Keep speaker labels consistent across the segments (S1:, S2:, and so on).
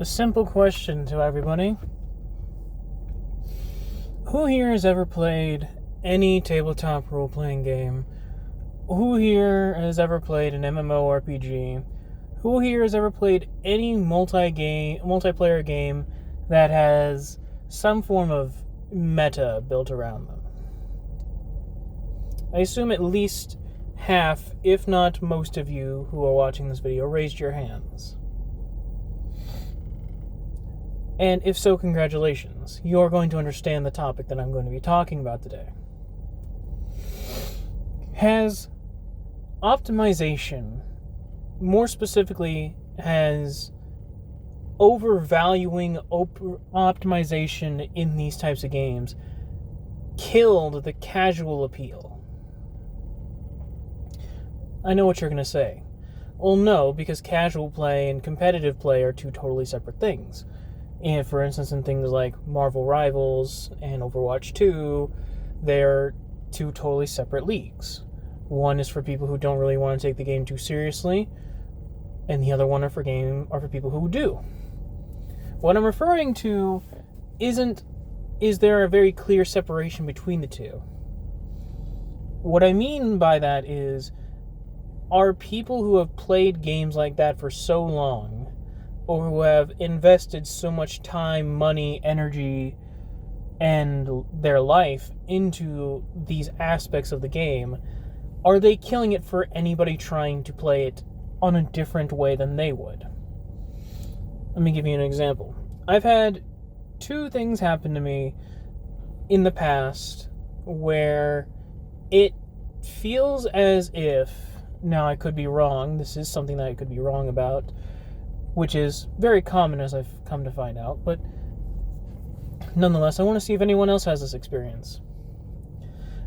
S1: A simple question to everybody. Who here has ever played any tabletop role-playing game? Who here has ever played an MMORPG? Who here has ever played any multiplayer game that has some form of meta built around them? I assume at least half, if not most of you who are watching this video raised your hands. And if so, congratulations. You're going to understand the topic that I'm going to be talking about today. Has optimization, more specifically, has overvaluing optimization in these types of games killed the casual appeal? I know what you're going to say. Well, no, because casual play and competitive play are two totally separate things. And for instance, in things like Marvel Rivals and Overwatch 2, they're two totally separate leagues. One is for people who don't really want to take the game too seriously, and the other one are for people who do. What I'm referring to is there a very clear separation between the two. What I mean by that is, are people who have played games like that for so long, or who have invested so much time, money, energy, and their life into these aspects of the game, are they killing it for anybody trying to play it on a different way than they would? Let me give you an example. I've had two things happen to me in the past where it feels as if, now I could be wrong, this is something that I could be wrong about, which is very common as I've come to find out, but nonetheless, I want to see if anyone else has this experience.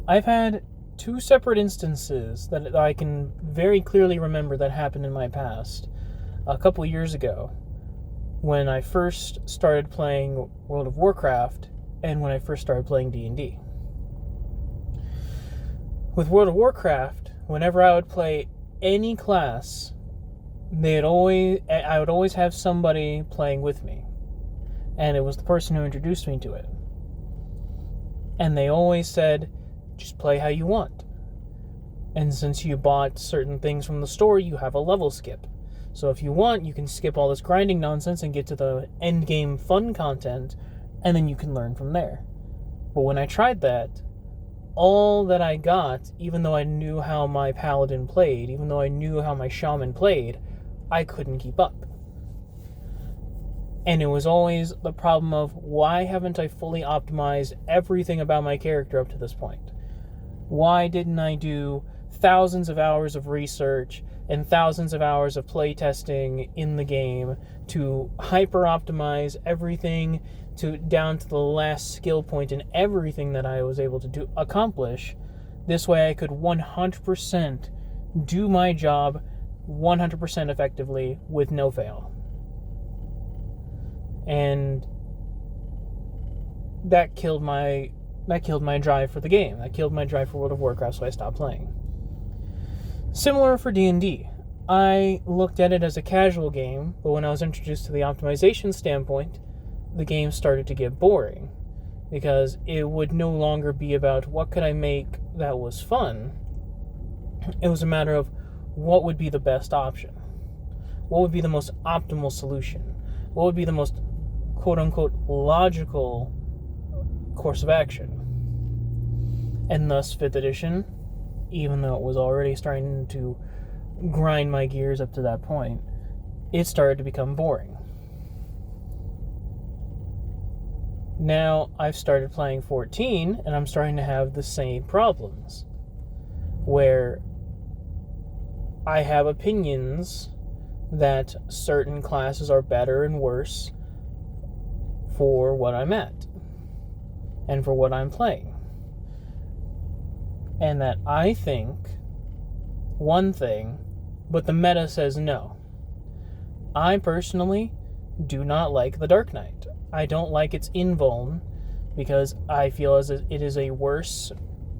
S1: I've had two separate instances that I can very clearly remember that happened in my past. A couple years ago, when I first started playing World of Warcraft, and when I first started playing D&D. With World of Warcraft, whenever I would play any class, I would always have somebody playing with me, and it was the person who introduced me to it. And they always said, just play how you want. And since you bought certain things from the store, you have a level skip. So if you want, you can skip all this grinding nonsense and get to the end game fun content, and then you can learn from there. But when I tried that, all that I got, even though I knew how my paladin played, even though I knew how my shaman played, I couldn't keep up. And it was always the problem of, why haven't I fully optimized everything about my character up to this point? Why didn't I do thousands of hours of research and thousands of hours of playtesting in the game to hyper-optimize everything down to the last skill point in everything that I was able to accomplish? This way I could 100% do my job 100% effectively with no fail. And that killed my drive for the game. That killed my drive for World of Warcraft, so I stopped playing. Similar for D&D. I looked at it as a casual game, but when I was introduced to the optimization standpoint, the game started to get boring, because it would no longer be about what could I make that was fun. It was a matter of, what would be the best option? What would be the most optimal solution? What would be the most quote-unquote logical course of action? And thus, 5th edition, even though it was already starting to grind my gears up to that point, it started to become boring. Now, I've started playing 14, and I'm starting to have the same problems, where I have opinions that certain classes are better and worse for what I'm at and for what I'm playing. And that I think one thing, but the meta says no. I personally do not like the Dark Knight. I don't like its invuln, because I feel as it is a worse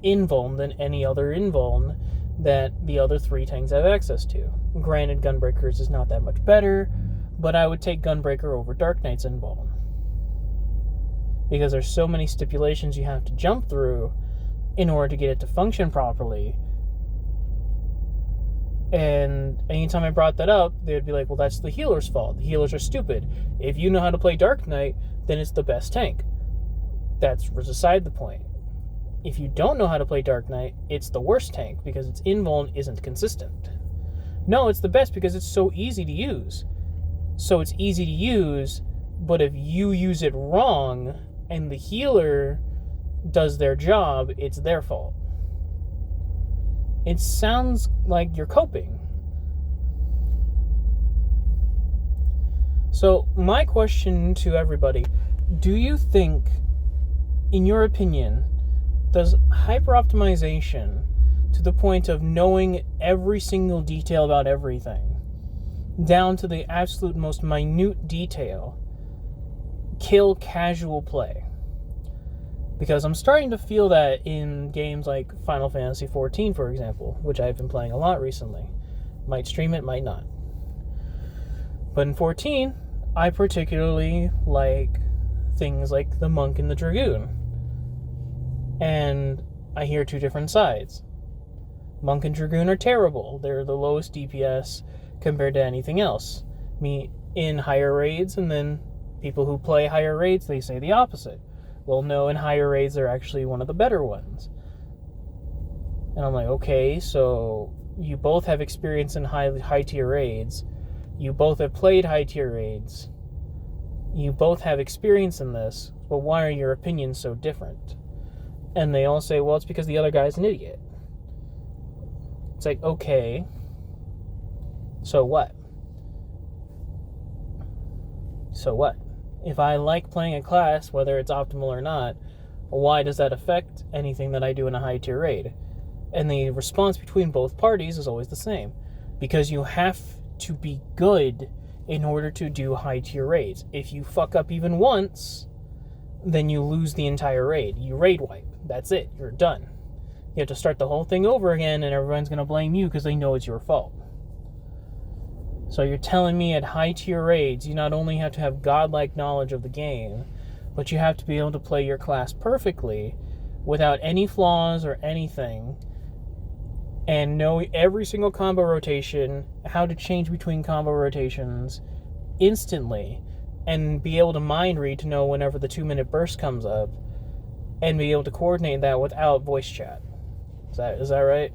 S1: invuln than any other invuln that the other three tanks have access to. Granted, Gunbreakers is not that much better, but I would take Gunbreaker over Dark Knight's Invuln. Because there's so many stipulations you have to jump through in order to get it to function properly. And anytime I brought that up, they would be like, well, that's the healer's fault. The healers are stupid. If you know how to play Dark Knight, then it's the best tank. That's beside the point. If you don't know how to play Dark Knight, it's the worst tank because its invuln isn't consistent. No, it's the best because it's so easy to use. So it's easy to use, but if you use it wrong and the healer does their job, it's their fault. It sounds like you're coping. So my question to everybody, do you think, in your opinion, does hyper-optimization to the point of knowing every single detail about everything, down to the absolute most minute detail, kill casual play? Because I'm starting to feel that in games like Final Fantasy XIV, for example, which I've been playing a lot recently. Might stream it, might not. But in 14, I particularly like things like the Monk and the Dragoon. And I hear two different sides. Monk and Dragoon are terrible. They're the lowest DPS compared to anything else. In higher raids, and then people who play higher raids, they say the opposite. Well, no, in higher raids, they're actually one of the better ones. And I'm like, okay, so you both have experience in high tier raids. You both have played high tier raids. You both have experience in this, but why are your opinions so different? And they all say, well, it's because the other guy's an idiot. It's like, okay, so what? So what? If I like playing a class, whether it's optimal or not, why does that affect anything that I do in a high tier raid? And the response between both parties is always the same. Because you have to be good in order to do high tier raids. If you fuck up even once, then you lose the entire raid. You raid wipe. That's it. You're done. You have to start the whole thing over again, and everyone's going to blame you because they know it's your fault. So you're telling me at high tier raids, you not only have to have godlike knowledge of the game, but you have to be able to play your class perfectly without any flaws or anything, and know every single combo rotation, how to change between combo rotations instantly, and be able to mind read to know whenever the 2-minute burst comes up, and be able to coordinate that without voice chat. Is that right?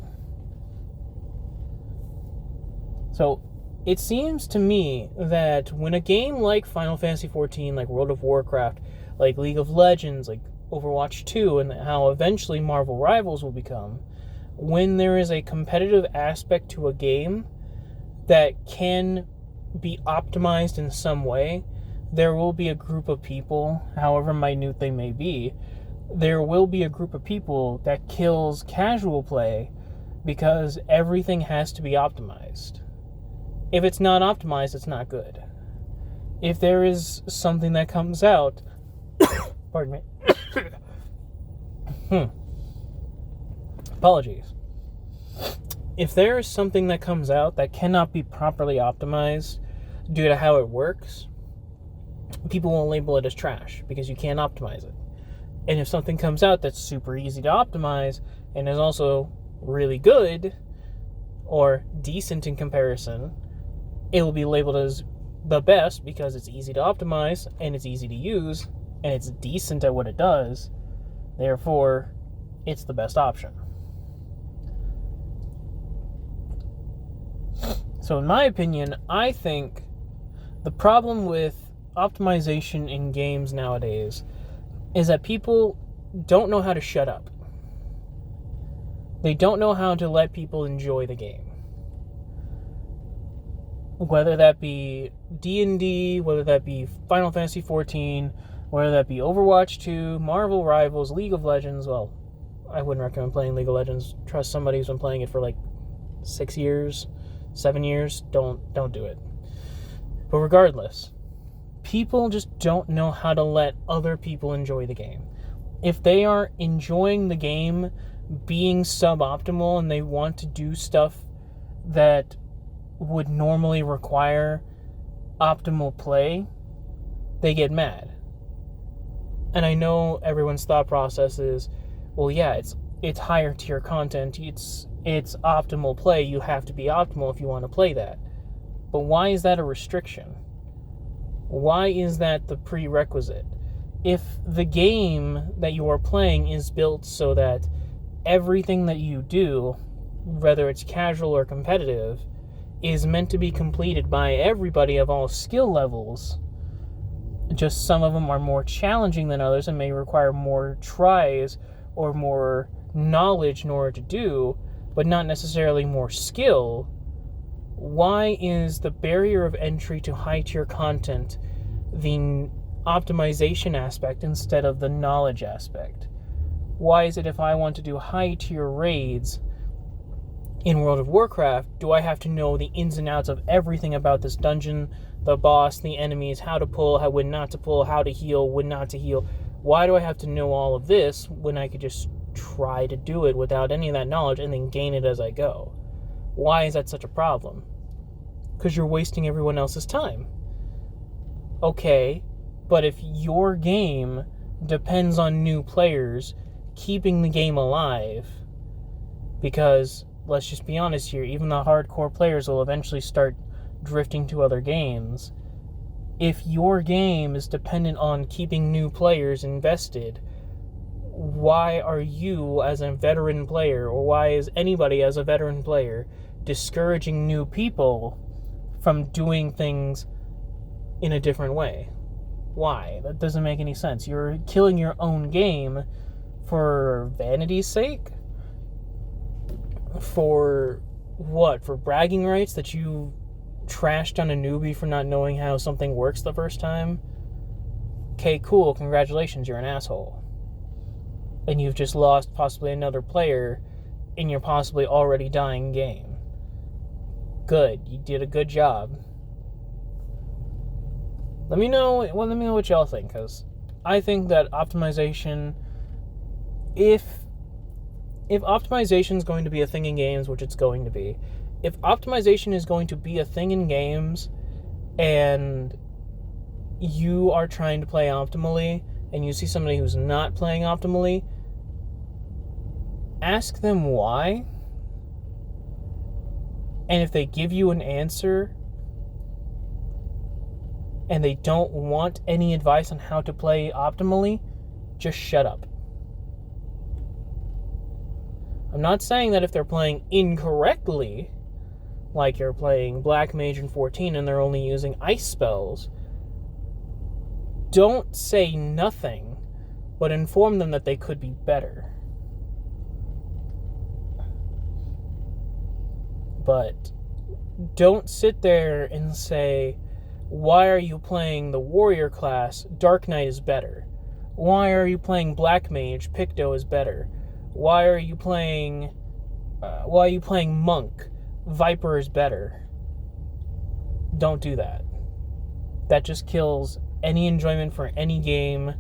S1: So it seems to me that when a game like Final Fantasy XIV, like World of Warcraft, like League of Legends, like Overwatch 2, and how eventually Marvel Rivals will become, when there is a competitive aspect to a game that can be optimized in some way, there will be a group of people, however minute they may be, there will be a group of people that kills casual play because everything has to be optimized. If it's not optimized, it's not good. If there is something that comes out... Pardon me. Apologies. If there is something that comes out that cannot be properly optimized due to how it works, people will label it as trash because you can't optimize it. And if something comes out that's super easy to optimize and is also really good or decent in comparison, it will be labeled as the best because it's easy to optimize and it's easy to use and it's decent at what it does. Therefore, it's the best option. So in my opinion, I think the problem with optimization in games nowadays is that people don't know how to shut up. They don't know how to let people enjoy the game. Whether that be D&D, whether that be Final Fantasy XIV, whether that be Overwatch 2, Marvel Rivals, League of Legends. Well, I wouldn't recommend playing League of Legends. Trust somebody who's been playing it for like 6 years, 7 years. Don't do it. But regardless, people just don't know how to let other people enjoy the game. If they are enjoying the game being suboptimal and they want to do stuff that would normally require optimal play, they get mad. And I know everyone's thought process is, well, yeah, it's higher tier content, it's optimal play, you have to be optimal if you want to play that. But why is that a restriction? Why is that the prerequisite? If the game that you are playing is built so that everything that you do, whether it's casual or competitive, is meant to be completed by everybody of all skill levels, just some of them are more challenging than others and may require more tries or more knowledge in order to do, but not necessarily more skill, why is the barrier of entry to high-tier content the optimization aspect instead of the knowledge aspect? Why is it if I want to do high-tier raids in World of Warcraft, do I have to know the ins and outs of everything about this dungeon, the boss, the enemies, how to pull, when not to pull, how to heal, when not to heal? Why do I have to know all of this when I could just try to do it without any of that knowledge and then gain it as I go? Why is that such a problem? Because you're wasting everyone else's time. Okay, but if your game depends on new players keeping the game alive, because let's just be honest here, even the hardcore players will eventually start drifting to other games. If your game is dependent on keeping new players invested, why are you as a veteran player, or why is anybody as a veteran player discouraging new people from doing things in a different way? Why? That doesn't make any sense. You're killing your own game for vanity's sake? For what? For bragging rights that you trashed on a newbie for not knowing how something works the first time? Okay, cool, congratulations, you're an asshole. And you've just lost possibly another player in your possibly already dying game. Good, you did a good job. Let me know what y'all think, because I think that optimization, if optimization is going to be a thing in games, which it's going to be, if optimization is going to be a thing in games and you are trying to play optimally and you see somebody who's not playing optimally, ask them why. And if they give you an answer and they don't want any advice on how to play optimally, just shut up. I'm not saying that if they're playing incorrectly, like you're playing Black Mage in 14 and they're only using ice spells, don't say nothing, but inform them that they could be better. But don't sit there and say, why are you playing the warrior class? Dark Knight is better. Why are you playing Black Mage? Picto is better. Why are you playing Monk? Viper is better. Don't do that. That just kills any enjoyment for any game,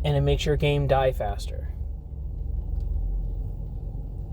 S1: and it makes your game die faster.